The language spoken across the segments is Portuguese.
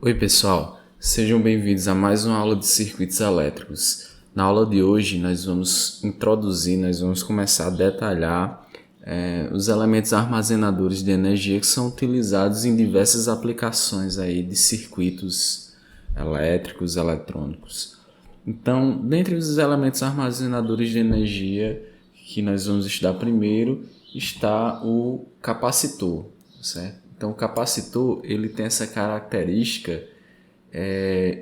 Oi pessoal, sejam bem-vindos a mais uma aula de circuitos elétricos. Na aula de hoje nós vamos começar a detalhar os elementos armazenadores de energia que são utilizados em diversas aplicações aí de circuitos elétricos, eletrônicos. Então, dentre os elementos armazenadores de energia que nós vamos estudar primeiro está o capacitor, certo? Então, o capacitor ele tem essa característica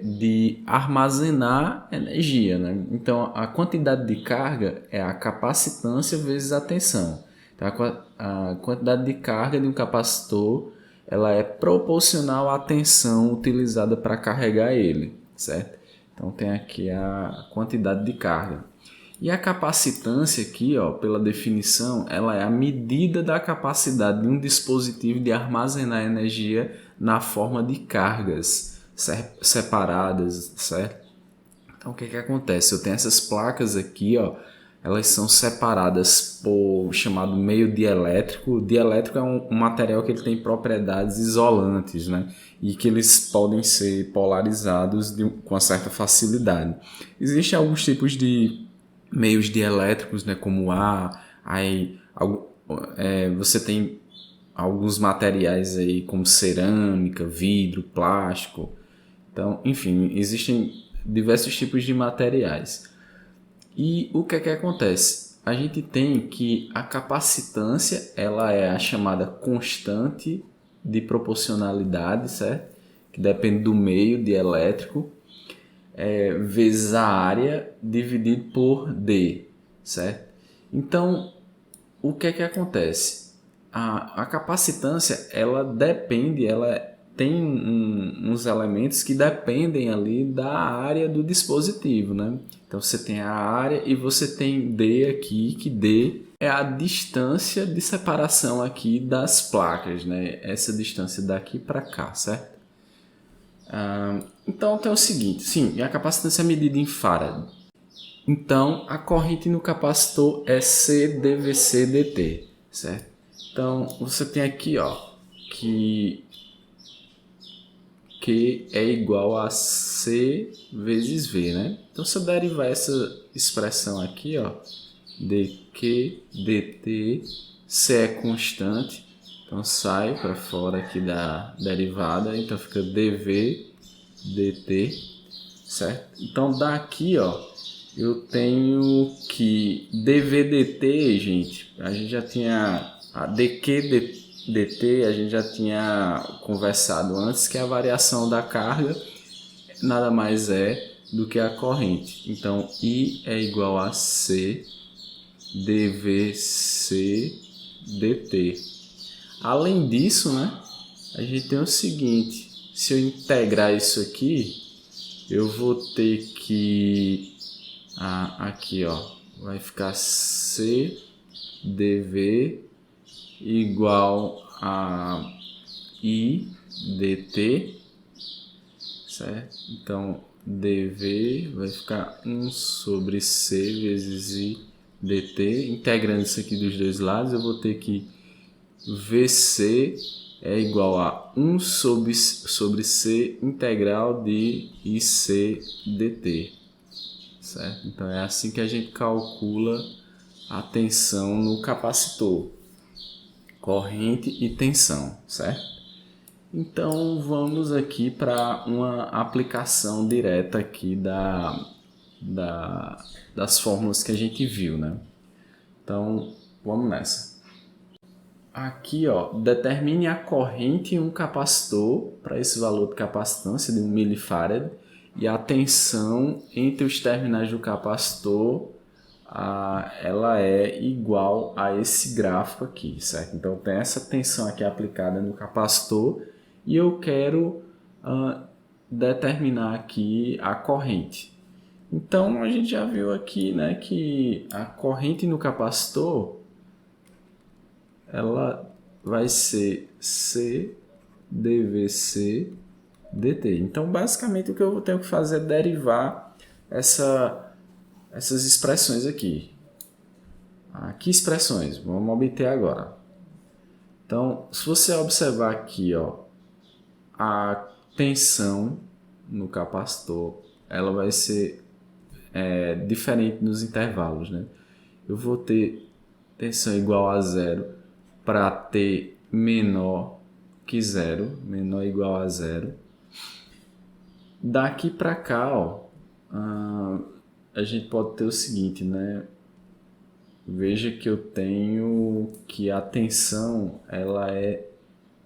de armazenar energia, né? Então, a quantidade de carga é a capacitância vezes a tensão. Então, a quantidade de carga de um capacitor ela é proporcional à tensão utilizada para carregar ele, certo? Então, tem aqui a quantidade de carga. E a capacitância aqui, ó, pela definição, ela é a medida da capacidade de um dispositivo de armazenar energia na forma de cargas separadas, certo? Então, o que acontece? Eu tenho essas placas aqui, ó, elas são separadas por chamado meio dielétrico. O dielétrico é um material que ele tem propriedades isolantes, né? E que eles podem ser polarizados com uma certa facilidade. Existem alguns tipos de meios dielétricos, né, como ar, aí você tem alguns materiais aí como cerâmica, vidro, plástico. Então, enfim, existem diversos tipos de materiais. E o que acontece? A gente tem que a capacitância, ela é a chamada constante de proporcionalidade, certo? Que depende do meio dielétrico, vezes a área dividido por D, certo? Então, o que acontece? A capacitância, ela depende, ela tem uns elementos que dependem ali da área do dispositivo, né? Então, você tem a área e você tem D aqui, que D é a distância de separação aqui das placas, né? Essa distância daqui para cá, certo? Então tem o seguinte, sim, a capacitância é medida em farad. Então a corrente no capacitor é CdVc/dt, certo? Então você tem aqui, ó, que Q é igual a C vezes V, né? Então se eu derivar essa expressão aqui, ó, dQ dt, C é constante, então sai para fora aqui da derivada, então fica dV dt, certo? Então daqui, ó, eu tenho que dV dt, gente, a gente já tinha a dq dt, a gente já tinha conversado antes, que a variação da carga nada mais é do que a corrente. Então I é igual a C dVc dt. Além disso, né, a gente tem o seguinte, se eu integrar isso aqui, eu vou ter que aqui, ó, vai ficar C dV igual a I dt, certo? Então dV vai ficar 1 sobre C vezes I dt. Integrando isso aqui dos dois lados, eu vou ter que VC é igual a 1 sobre C integral de IC dt, certo? Então é assim que a gente calcula a tensão no capacitor, corrente e tensão, certo? Então vamos aqui para uma aplicação direta aqui das fórmulas que a gente viu, né? Então vamos nessa. Aqui, ó, determine a corrente em um capacitor para esse valor de capacitância de 1 milifarad e a tensão entre os terminais do capacitor, ela é igual a esse gráfico aqui, certo? Então tem essa tensão aqui aplicada no capacitor e eu quero determinar aqui a corrente. Então a gente já viu aqui, né, que a corrente no capacitor ela vai ser C dVc dt. Então, basicamente, o que eu tenho que fazer é derivar essas expressões aqui. Que expressões? Vamos obter agora. Então, se você observar aqui, ó, a tensão no capacitor, ela vai ser diferente nos intervalos, né? Eu vou ter tensão igual a zero para T menor que zero, menor ou igual a zero. Daqui para cá, ó, a gente pode ter o seguinte, né? Veja que eu tenho que a tensão ela é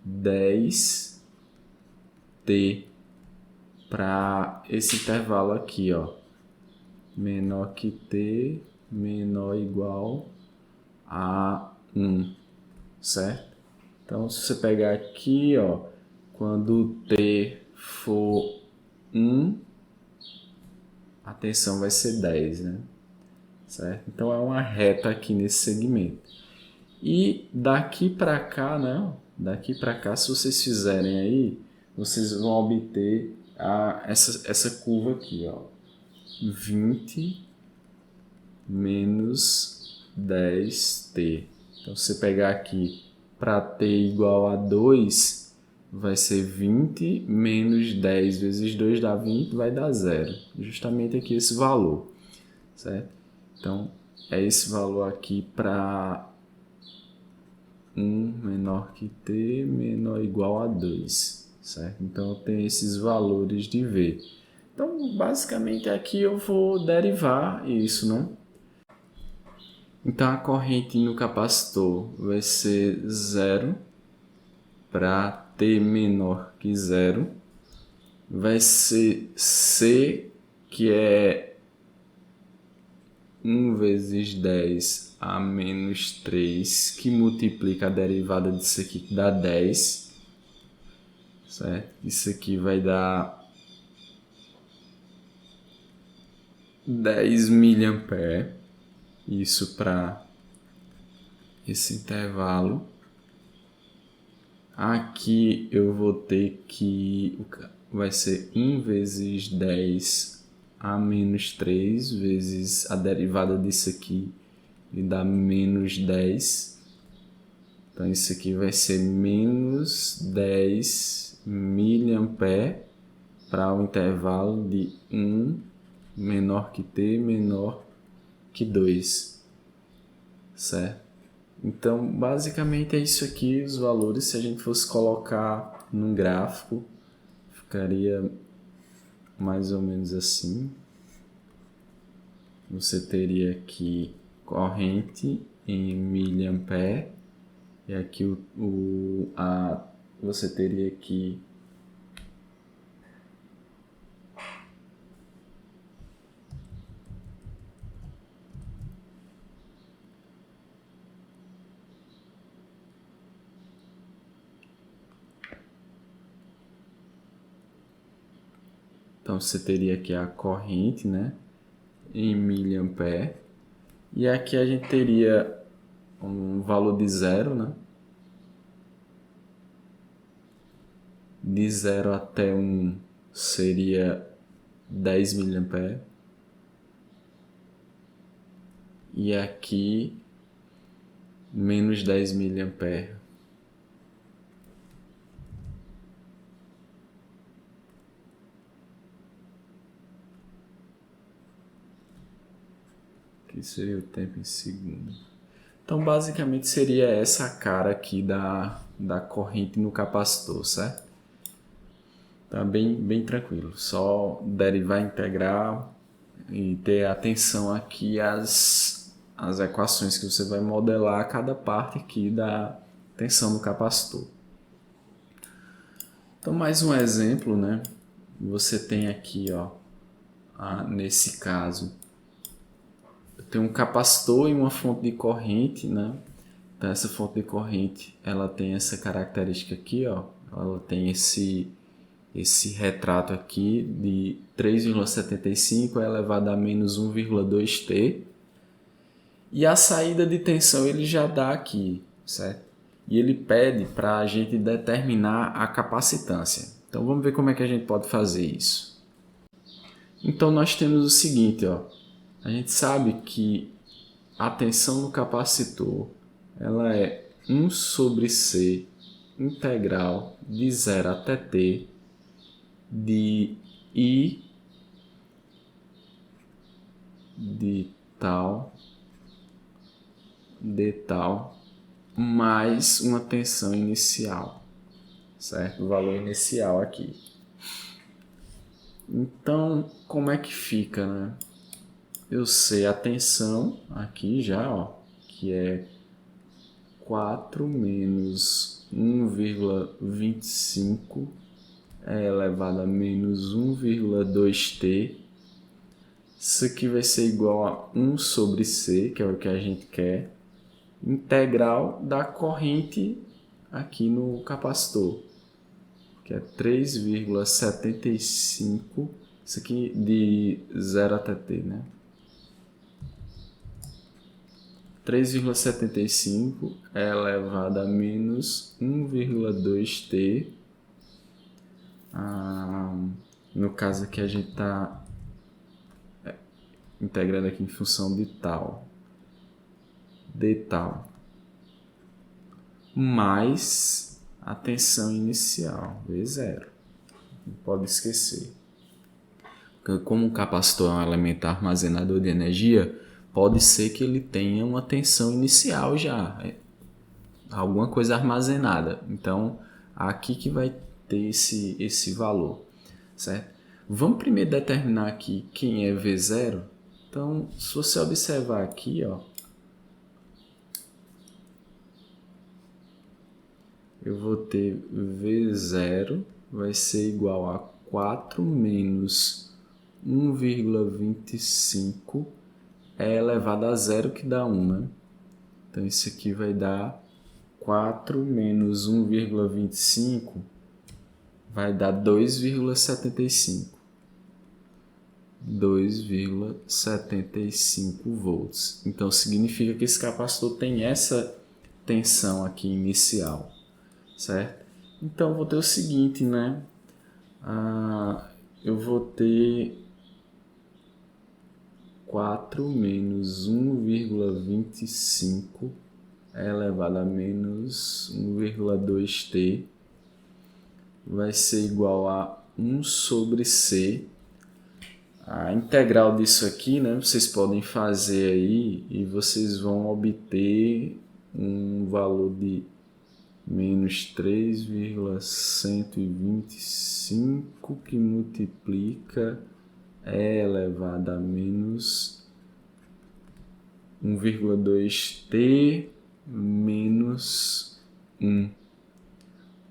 10T para esse intervalo aqui, ó, menor que T, menor ou igual a 1, certo? Então, se você pegar aqui, ó, quando T for 1, a tensão vai ser 10, né? Certo? Então, é uma reta aqui nesse segmento. E daqui para cá, né? Daqui para cá, se vocês fizerem aí, vocês vão obter essa curva aqui, ó. 20 menos 10T. Então, se você pegar aqui para T igual a 2, vai ser 20 menos 10 vezes 2 dá 20, vai dar 0. Justamente aqui esse valor, certo? Então, é esse valor aqui para 1 menor que T, menor ou igual a 2, certo? Então, eu tenho esses valores de V. Então, basicamente, aqui eu vou derivar isso, né? Então, a corrente no capacitor vai ser 0 para T menor que 0. Vai ser C, que é 1 vezes 10 a menos 3, que multiplica a derivada disso aqui, que dá 10. Certo? Isso aqui vai dar 10 mA. Isso para esse intervalo. Aqui eu vou ter que... vai ser 1 vezes 10 a menos 3 vezes a derivada disso aqui e dá menos 10. Então isso aqui vai ser menos 10 mA para o intervalo de 1 menor que T, menor que 2, certo? Então, basicamente é isso aqui, os valores. Se a gente fosse colocar num gráfico, ficaria mais ou menos assim. Você teria aqui corrente em miliampere, e aqui você teria aqui então você teria aqui a corrente, né, em miliampere, e aqui a gente teria um valor de zero, né? De 0 até 1 seria 10 mA. E aqui menos 10 mA. Que seria o tempo em segundos. Então, basicamente, seria essa a cara aqui da corrente no capacitor, certo? Tá bem tranquilo. Só derivar, integrar e ter atenção aqui às equações que você vai modelar cada parte aqui da tensão no capacitor. Então, mais um exemplo, né? Você tem aqui, ó, nesse caso, eu tenho um capacitor e uma fonte de corrente, né? Então, essa fonte de corrente, ela tem essa característica aqui, ó. Ela tem esse retrato aqui de 3,75 elevado a menos 1,2 T. E a saída de tensão ele já dá aqui, certo? E ele pede para a gente determinar a capacitância. Então vamos ver como é que a gente pode fazer isso. Então nós temos o seguinte, ó. A gente sabe que a tensão no capacitor ela é 1 sobre C integral de 0 até T de I de tal mais uma tensão inicial, certo? O valor inicial aqui. Então, como é que fica, né? Eu sei a tensão aqui já, ó, que é 4 menos 1,25 elevado a menos 1,2t. Isso aqui vai ser igual a 1 sobre C, que é o que a gente quer, integral da corrente aqui no capacitor, que é 3,75, isso aqui de 0 até t, né? 3,75 elevado a menos 1,2t. No caso aqui a gente está integrando aqui em função de tal, mais a tensão inicial, V0. Não pode esquecer. Porque como o capacitor é um elemento armazenador de energia, pode ser que ele tenha uma tensão inicial já, alguma coisa armazenada. Então, aqui que vai ter esse valor, certo? Vamos primeiro determinar aqui quem é V0. Então, se você observar aqui, ó, eu vou ter V0 vai ser igual a 4 menos 1,25 elevado a 0, que dá 1, né? Então, isso aqui vai dar 4 menos 1,25 vai dar 2,75. 2,75 volts. Então, significa que esse capacitor tem essa tensão aqui inicial, certo? Então, vou ter o seguinte, né? Eu vou ter 4 menos 1,25 elevado a menos 1,2t vai ser igual a 1 sobre C. A integral disso aqui, né, vocês podem fazer aí e vocês vão obter um valor de menos 3,125 que multiplica E elevado a menos 1,2t menos 1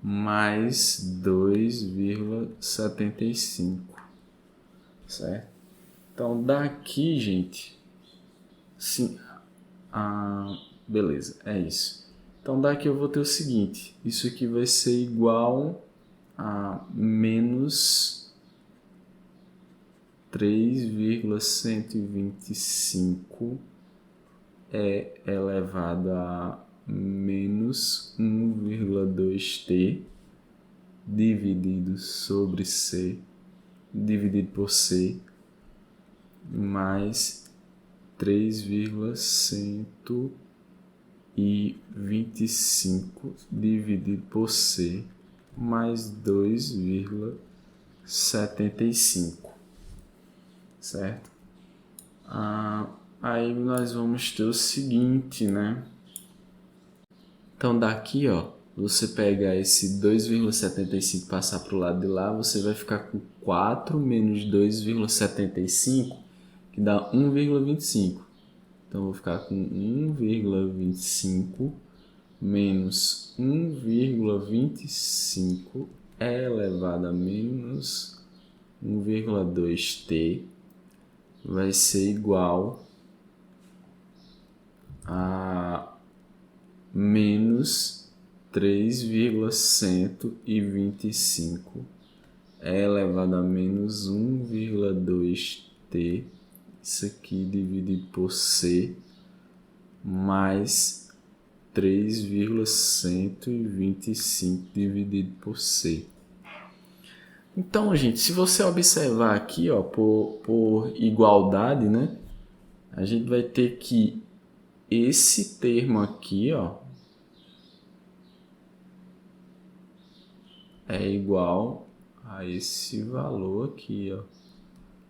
mais 2,75, certo? Então, daqui, gente, sim, beleza, é isso. Então, daqui eu vou ter o seguinte, isso aqui vai ser igual a menos 3,125 elevado a menos 1,2t dividido sobre C, dividido por C, mais 3,125 dividido por C, mais 2,75, certo? Aí nós vamos ter o seguinte, né? Então daqui, ó, você pega esse 2,75 e passar para o lado de lá, você vai ficar com 4 menos 2,75, que dá 1,25. Então eu vou ficar com 1,25 menos 1,25 elevado a menos 1,2t vai ser igual a menos 3,125 elevado a menos 1,2t, isso aqui dividido por C, mais 3,125 dividido por C. Então, gente, se você observar aqui, ó, por igualdade, né, a gente vai ter que esse termo aqui, ó, é igual a esse valor aqui, ó.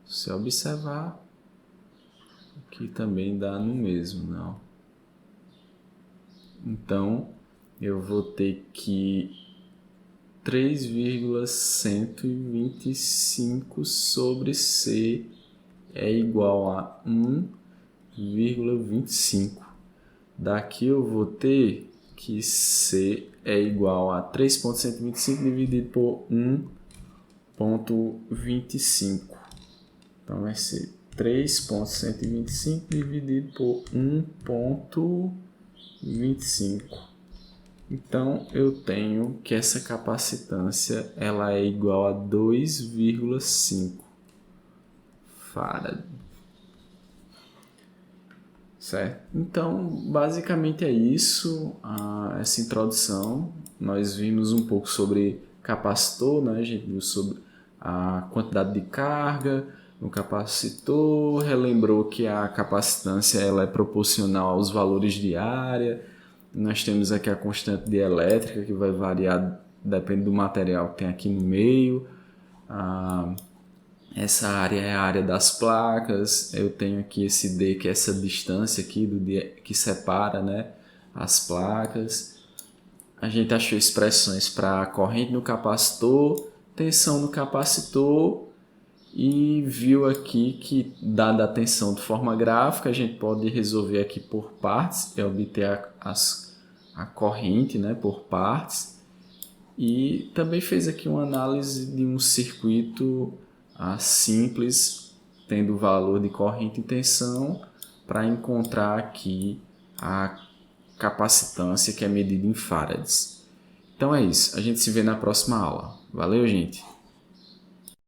Se você observar, aqui também dá no mesmo, não? Então, eu vou ter que 3,125 sobre C é igual a 1,25. Daqui eu vou ter que C é igual a 3,125 dividido por 1,25. Então vai ser 3,125 dividido por 1,25. Então eu tenho que essa capacitância ela é igual a 2,5 farad. Certo? Então, basicamente é isso, essa introdução. Nós vimos um pouco sobre capacitor, né? A gente viu sobre a quantidade de carga no capacitor, relembrou que a capacitância ela é proporcional aos valores de área. Nós temos aqui a constante de elétrica, que vai variar, depende do material que tem aqui no meio. Essa área é a área das placas. Eu tenho aqui esse D, que é essa distância aqui do D, que separa, né, as placas. A gente achou expressões para corrente no capacitor, tensão no capacitor e viu aqui que, dada a tensão de forma gráfica, a gente pode resolver aqui por partes, obter a corrente, né, por partes. E também fez aqui uma análise de um circuito simples, tendo o valor de corrente e tensão, para encontrar aqui a capacitância que é medida em farads. Então é isso, a gente se vê na próxima aula. Valeu, gente!